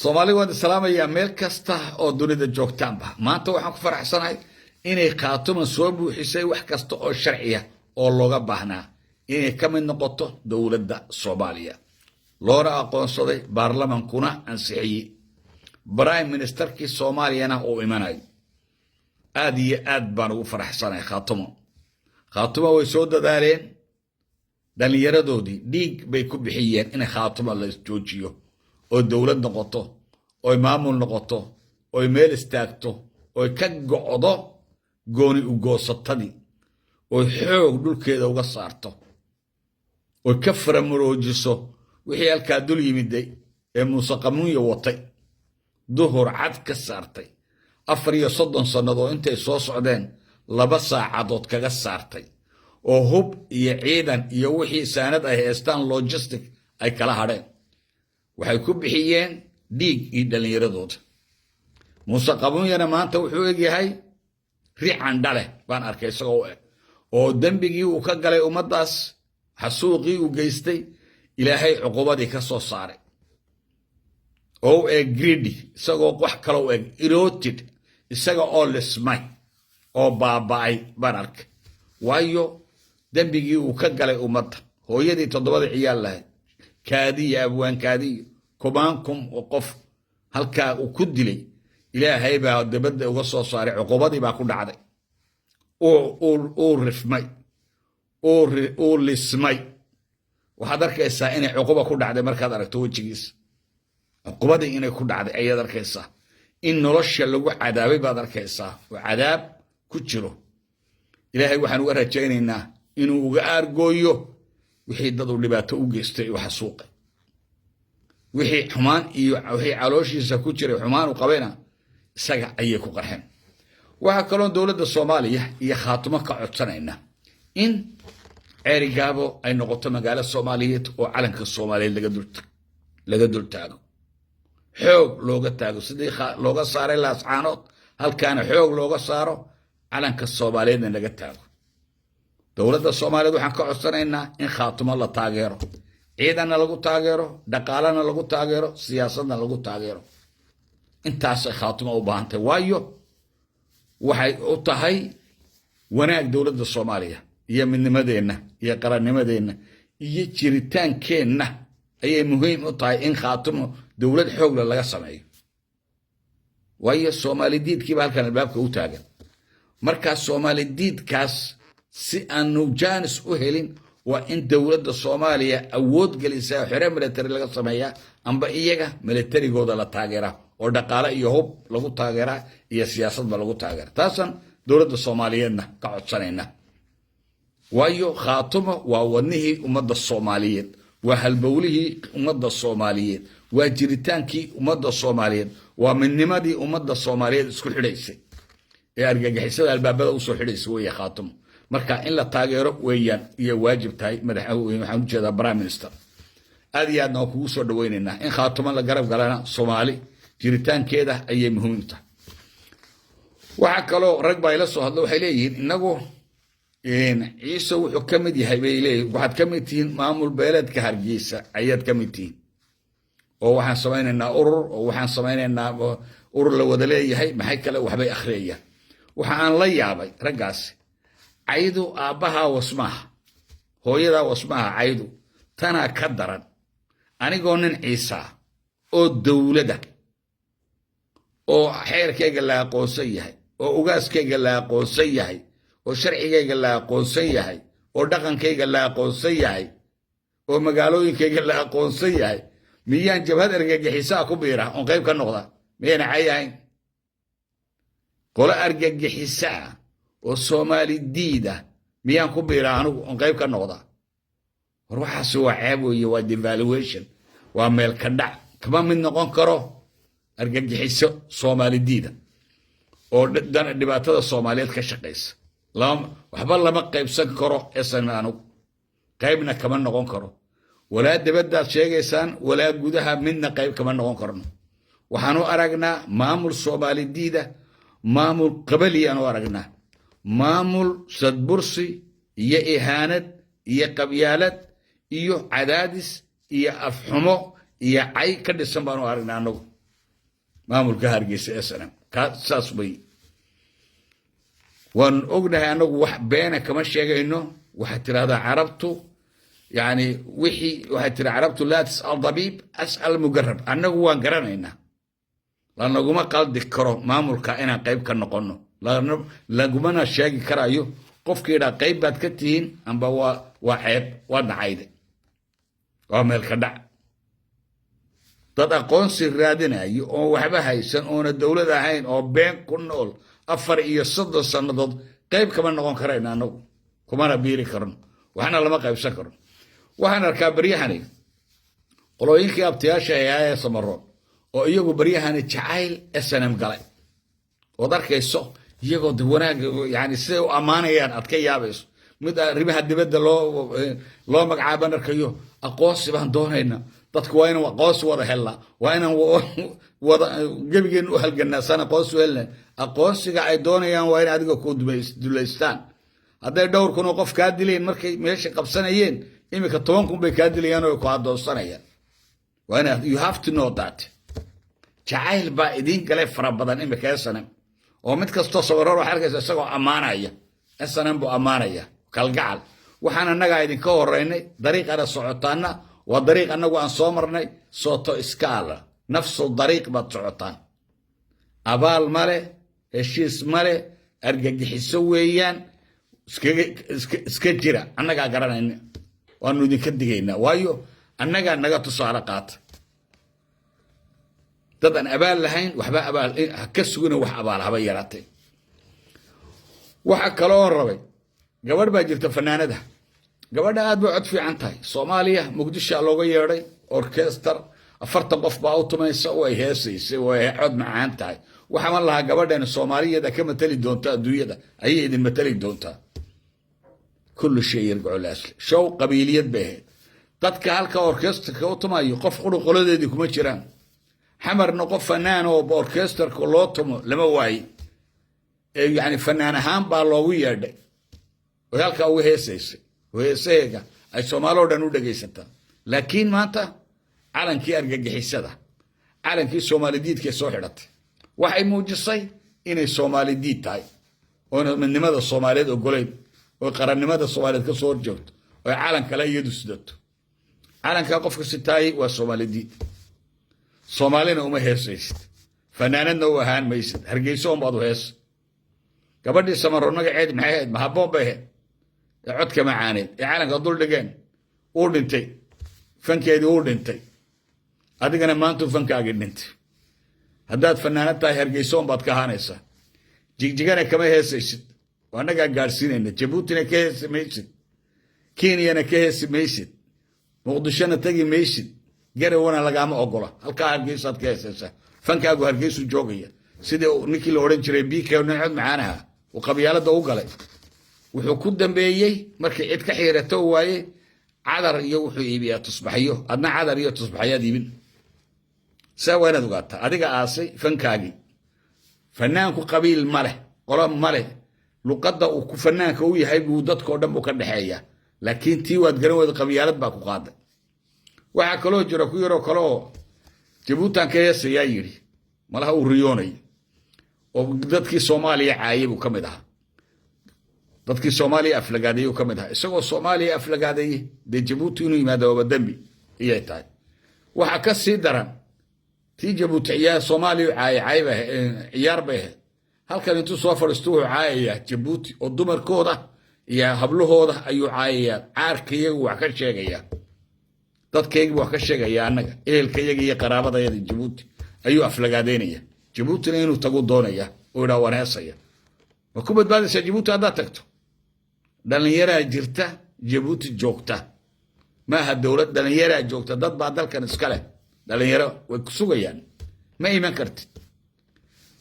Soomaali waan salaamaya meel kasta oo dunida joogtaanba maanta waxaan ku faraxsanahay inay qaatuman soo buuxisay wax kasta oo sharciya oo looga baahnaa inay ka mid noqoto dowladda Soomaaliya loona aqoonsaday baarlamaankuna ansixiyay prime ministerkii Soomaaliyana oo imanay aad iyo aad baan ugu faraxsanahay qaatumo way soo dadaaleen dhalinyaradoodii dhiig bay ku bixiyeen in qaatumo la joojiyo oo dawlad noqoto oo maamul noqoto oo meel istaagto oo ka go'do gooni u goosatadii oo xoog dhulkeeda uga saarto oo ka faramuroojiso wixii halka dul yimiday ee Muuse Qamuunyo watay duhur cad ka saartay 34 sanado intay soo socdeen 2 saacadood kaga saartay oo hub iyo ciidan iyo wixii saanad ay haystaan logistic ay kala hadheen waxay ku bixiyeen dhiig iyo dhalinyaradooda Muuse Qamuunyana maanta wuxuu egyahay riixan dhale baan arkay isagoo oo dambigii uu ka galay ummadaas xasuuqii uu geystay ilaahay cuqubadii ka soo saaray oo greedy isagoo wax kale oo eroded isaga oo lismay oo baaba'ay baan arkay waayo dambigii uu ka galay ummadda hooyadii 7 ciyaal lahayd kaadiya abwaan kaadiyo kumaankum oo qof halka uu ku dilay ilaahay baa dabada uga soo saaray cuqubadii baa ku dhacday oo rifmay oo lismay waxaad arkaysaa inay cuquba ku dhacday markaad aragto wajigiisa cuqubadii inay ku dhacday ayaad arkaysaa in nolosha lagu cadaabay baad arkaysaa oo cadaab ku jiro ilaahay waxaan uga rajaynaynaa inuu uga aargooyo wixii dad u dhibaato u geystay waxa suuqay wixii xumaan iyo wixii calooshiisa ku jiray xumaan u qabeena isaga ayay ku qarxeen waxa kale oo dawladda Soomaaliya iyo qaatumo ka codsanayna in Erigaabo ay noqoto magaalo Soomaaliyeed oo calanka Soomaaliyeed laga dul taago xoog looga taago sidii looga saaray laascaanood halkaana xoog looga saaro calanka Soomaaliyeedna laga taago dawladda Soomaaliyeed waxaan ka codsanaynaa in qaatumo la taageero ciidana lagu taageero dhaqaalana lagu taageero siyaasadna lagu taageero intaas ay qaatumo u baahantay waayo waxay u tahay wanaag dawladda Soomaaliya iyo midnimadeena iyo qarannimadeena iyo jiritaankeenna ayay muhiim u tahay in qaatumo dawlad xoog leh laga sameeyo waayo Soomaali diidkii baa halkan albaabka u taagan marka Soomaali diidkaas si aanu jaanis u helin waa in dawladda Soomaaliya awood gelisaa xire military laga sameeyaa amba iyaga militarygooda la taageeraa oo dhaqaale iyo hub lagu taageeraa iyo siyaasadba lagu taageeraa taasan dawladda Soomaaliyeedna ka codsanayna waayo qaatumo waa wadnihii ummadda Soomaaliyeed waa halbowlihii ummadda Soomaaliyeed waa jiritaankii ummadda Soomaaliyeed waa midnimadii ummadda Soomaaliyeed isku xidhaysay ee argagixisada albaabada u soo xidhaysay way qaatumo marka in la taageero weeyaan iyo waajib tahay madaxweyne waxaan u jeedaa prime minister aad iyo aadna kugu soo dhaweynaynaa in qaatumo la garab galana Soomaali jiritaankeeda ayay muhiim tahay waxa kaloo rag baa ila soo hadlo waxay leeyihiin inagu ciise wuxuu ka mid yahay bay leeyihiin waxaad ka mid tihiin maamul beeleedka Hargeysa ayaad ka mid tihiin oo waxaan samaynaynaa urur la wada leeyahay maxay kale waxbay akhriyayaan waxa aan la yaabay raggaasi caydu aabbaha wasmaha hooyada wasmaha caydu tana ka daran anigoo nin ciisa oo dawladda oo xeerkayga la aqoonsan yahay oo ugaaskayga la aqoonsan yahay oo sharcigayga la aqoonsan yahay oo dhaqankayga la aqoonsan yahay oo magaalooyinkayga la aqoonsan yahay miyaan jabhad argagixisaa ku biira oo qayb ka noqda miyaan cayahayn qola argagixisaa oo Soomaali diida miyaan ku biira anigu oo qayb ka noqda war waxaas waa ceeb weeye waa devaluation waa meel ka dhac kama mid noqon karo argagixiso Soomaali diida oo dhibaatada Soomaaliyeed ka shaqeysa waxba lama qaybsan karo eesanaanu qaybna kama noqon karo walaa dibadda sheegaysaan walaa gudaha midna qayb kama noqon karno waxaanu aragnaa maamul Soomaali diida maamul qabali aanu aragnaa maamul sadbursi iyo ihaanad iyo qabyaalad iyo cadaadis iyo afxumo iyo cay ka dhisan baanu aragnaa anagu maamulka hargeysa SNM saas bay waan ognahay anagu wax beena kama sheegayno waxa tirada carabtu yani wixii waxa tirada carabtu la tasal dabib asal mugarrab anagu waan garanayna lanaguma qaldi karo maamulka inaan qayb ka noqono lagumana sheegi karayo qofkiina qayb baad ka tihiin amba waa ceeb waa dhacayde waa meel ka dhac dad aqoonsi raadinayo oo waxba haysan oona dawlad ahayn oo been ku nool 4 iyo 3 sanadood qayb kama noqon karayna anagu kumana biiri karno waxna lama qaybsan karno waxaan arkaa baryahani qolooyinkii abtiyaasha ee Samaroon oo iyagu baryahani jacayl SNM galay oo darkayso iyagoo wanaag yani si u amaanayaan adka yaabayso mid arrimaha dibadda loo magacaaban arkayo aqoonsi baan doonayna dadku waa inaan aqoonsi wada helnaa waa inaan wada gebigeen u halganaa sana aqoonsi helnaa aqoonsiga ay doonayaan waa in adiga ku duleystaan hadday dhowr kun oo qof kaa dileen markay meesha qabsanayeen imika 10 kun bay kaa dilayaan oo ku adoonsanayaan waa in you have to know that jacayl baa idin galay fara badan imika SNM oo mid kastoo Samaroon waxa arkaysa isagoo amaanaya SNM buu amaanaya kalgacal waxaan anaga idinka horeynay dariiqada socotaana waa dariiq anagu aan soo marnay sooto iskaala nafsu dariiq baad socotaan abaal male heshiis male argagixiso weeyaan iska jira annaga garanayna waanu idinka digaynaa waayo annaga naga tusaale qaata dad aan abaal lahayn waxba abaal ka suguna wax abaal haba yaraatay waxa kale oo rabay gabadh baa jirta fanaanada gabadha aad bay cod fiican tahay Soomaaliya Muqdisho looga yeeray orchestra 40 qof baa u tumaysa oo ay heesaysay oo ay cod macaan tahay waxa ma laha gabadhan Soomaaliyeed ka matali doonta adduunyada ay idin matali doonta kullu shay yarjuu al-asl show qabiiliyad baa dadka halka orchestra u tumayo qof qolodeedii kuma jiraan xamarna qof fanaan oo orchestra loo tumo lama waay يعني فنان هام بالله يرد ويالك هو هيسيس وهيسيجا أي سومالو دنو دقيستا لكن ما أنت علن كي أرجع حسدا علن كي سومالي ديت كي صحرت وحي موجصي إن السومالي ديت تاي ومن لماذا الصوماليات وقولين وقرن لماذا الصوماليات كصور جوت وعلن كلا يدوس دت علن كقف ستاي والصومالي ديت صومالين هم هيسيس فناننا وهان ميسد هرجيسون بعض هيس gabadhii Samaroon magaceed maxay ahayd mahaboon bay ahayd codka macaaneed caalanka dul dhigeen uu dhintay fankeedii uu dhintay adigana maanta fankaaga dhintay haddaad fanaanad tahay Hargeysoon baad ka haanaysaa jigjigana kama heesaysid waanaga gaarsiinayna Jabuutina ka heesamaysid Kenyana ka heesamaysid Muqdishona tagi maysid garawana lagama ogola halka Hargeysaad ka heesaysaa fankaagu Hargeysu joogaya sidii ninkii la oran jiray biika nacad macaanaha وقبيلة وقلة وحكود دمبيي مركي عيد كحيرة تواي عذر يوحي يبيا تصبحيه أدنى عذر يو تصبحيه دي من سوينا دوقاتها أديك آسي فنكاجي فنان كو قبيل ماله قرام ماله لقد وفنان كوي هاي بودات كودم وكان حيا لكن تي واد جنود قبيلة باكو قادة وحكلو جركو يرو كلو جبوتان كيس يايري مالها وريوني ودadkii Soomaaliya caayib ka mid ah dadkii Soomaaliya aflagaaday ka mid ah isagoo Soomaaliya aflagaaday de Djibouti inuu yimaado wada dambi iyay tahay waxa ka sii daran tii Djibouti ayaa Soomaaliya caayib ciyaar bay halkan intuu soo fariisto caayaya Djibouti oo dumarkooda iyo hablahooda ayuu caayaya caarkiyagu wax ka sheegaya dadkaygu wax ka sheegaya anaga ehelkayaga iyo qaraabadayada Djibouti ayuu aflagaadeynaya Djibouti inuu tago doonaya oo dhaawaneysaya ma ku badbaadaysa Djibouti hadda tagto dhalinyarada jirta Djibouti joogta ma aha dawlad dhalinyarada joogta dad baa dalkan iska leh dhalinyaro way ku sugayaan ma iman kartid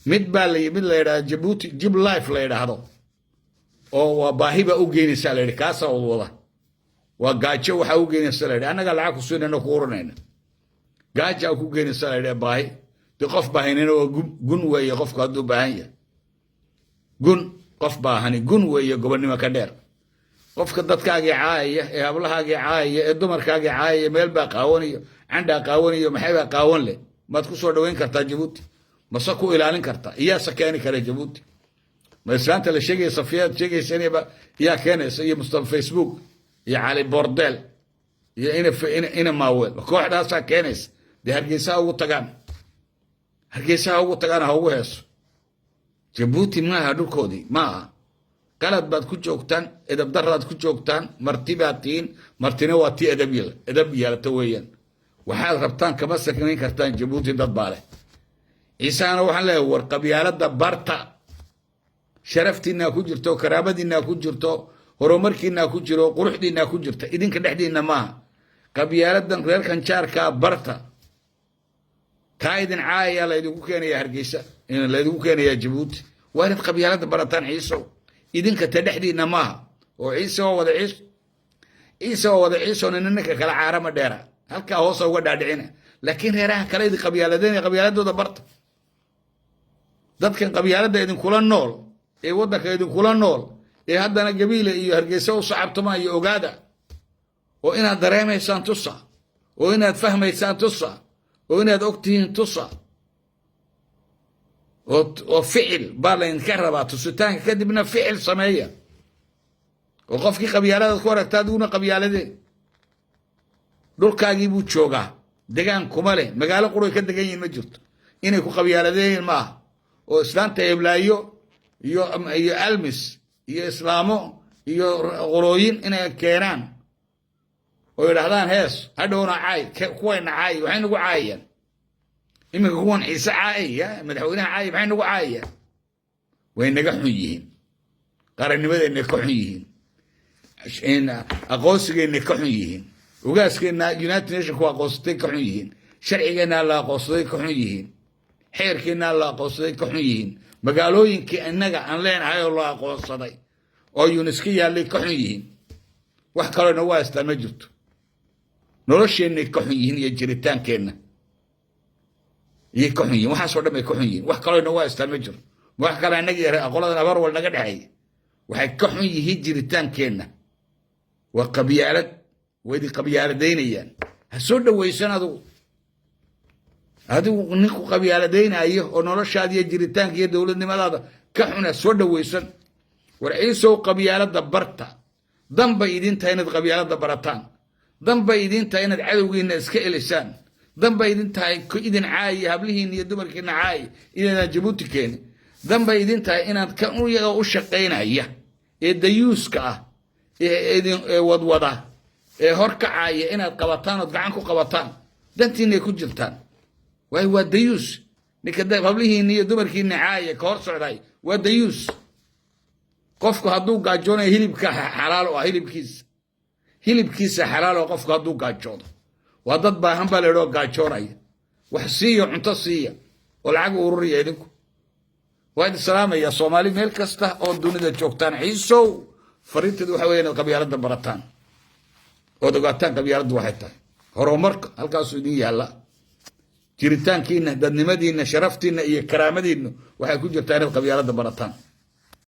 mid la yiraahdo Djibouti jib life la yiraahdo oo waa baahiba u geynaysa la yiraahdo kaasa wada waa gaajo waxa u geynaysa la yiraahdo anaga lacag ku siinayna ku oranayna gaajo ku geynaysa la yiraahdo baahi قف باهنين وجن ويا قف كادو باهية جن قف باهني جن ويا قبل ما كدير قف كدت كاجي عاية قبلها كاجي عاية الدمر كاجي عاية ميل بقاوني عندها قاوني ومحبها قاون لي ما تكسر دوين كرتا جبوتي مسكوا إلى أن كرتا يا سكاني كلا جبوتي ما إسلامت اللي شيء صفيات شيء سنة يا كنس يا مصطفى فيسبوك يا علي بورديل يا إنا ماول كل واحد أصلا كنس دي هرجيسها وطقان هرجيسها وطقان هو هس جبوتي ما هدول كودي ما قالت بعد كل جوكتان إذا بدرت كل جوكتان مرتباتين مرتنواتي أدبية تويا وحال ربطان كمسك من كرتان جبوتي ضد باله إنسان وحنا له ورقبيالات دبرتا شرفتي إنها كجرتو كرامتي إنها كجرتو هرومركي إنها كجرو قروحدي إنها كجرتا إذن كدحدي إنها ما قبيالات دن غير كنشاركا برتا كايدن عايا لا يدوكو كان يا هرقيسة إن لا يدوكو كان يا جبوتي وارد قبيالات برتان عيسو إذن كتدحدي إنها ما وعيسو ووضع عيسو ووضع عيسو إنك كلا عارم ديرا هلكا هوسا وقدا دعينا لكن هيراها كلا يدي قبيالتين قبيالات دو دبرتا dadkan qabyaalada idin kula nool ee wadanka idin kula nool ee haddana gabiile iyo hargeysa u sacabtuma iyo ogaada oo inaad dareemaysaan tusa oo inaad fahmaysaan tusa oo inaad ogtihiin tusa oo ficil baa laydinka rabaa tusitaanka kadibna ficil sameeya oo qofkii qabyaalada ku aragta adiguna qabyaaladee dhulkaagii buu joogaa degaan kuma leh magaalo quray ka degan yihiin ma jirto inay ku qabyaaladeen maaha oo islaanta eblaayo iyo almis iyo islaamo iyo qolooyin inay keenaan oo yidhaahdaan hees hadhowna caay kuwayna caay waxay nagu caayayaan iminka kuwan ciise caayaya madaxweynaha caay maxay nagu caayayaan way naga xun yihiin qarannimadeenna ka xun yihiin aqoonsigeenna ka xun yihiin ogaaskeenna united nationku aqoonsatay ka xun yihiin sharcigeenna la aqoonsaday ka xun yihiin xeerkiina la aqoonsaday ka xun yihiin magaalooyinkii innaga aan leenahay oo la aqoonsaday oo UNESCO yaallay ka xun yihiin wax kalena waa haystaan ma jirto nolosheennay ka xun yihiin iyo jiritaankeenna iyay ka xun yihiin waxaasoo dhan bay ka xun yihiin wax kalena waa haystaan ma jiro wax kale annaga yara aqoladan abaar wal naga dhexeeya waxay ka xun yihiin jiritaankeenna waa qabyaalad waydi qabyaaladaynayaan ha soo dhawaysan adigu ninku qabyaaladaynayo oo noloshaada iyo jiritaanka iyo dowladnimadaada ka xuna soo dhawaysan war ciisow qabyaalada barta danba idin tahay inaad qabyaalada barataan danba idin tahay inaad cadowgiina iska elisaan danba idin tahay ku idin caayi hablihiin iyo dumarkiina caayi inaad jabuuti keeni danba idin tahay inaad ka u shaqaynaya ee dayuuska ah ee wadwada ee horkacaya inaad qabataan oo gacan ku qabataan dantiinay ku jirtaan واي وديوس نكذب قبلهن هي دمر كي نعاية كورس علي وديوس قفك هدوك قاجونا هيلب حلال هيلب كيس حلال وقفك هدوك قاجونا وضد باهم بالروك قاجونا وحسية وعنتصية والعقو ورورية لكم وهذه السلامة يا صومالي ميلكستا او دوني دا جوكتان عيسو فريد دو حوين القبيلة براتان ودقاتان قبيلة دو حيتان هرومرك هالكاسو دي يالا jiritaankiina dadnimadiina sharaftiina iyo karaamadiina waxay ku jirtaa inaad qabyaalada barataan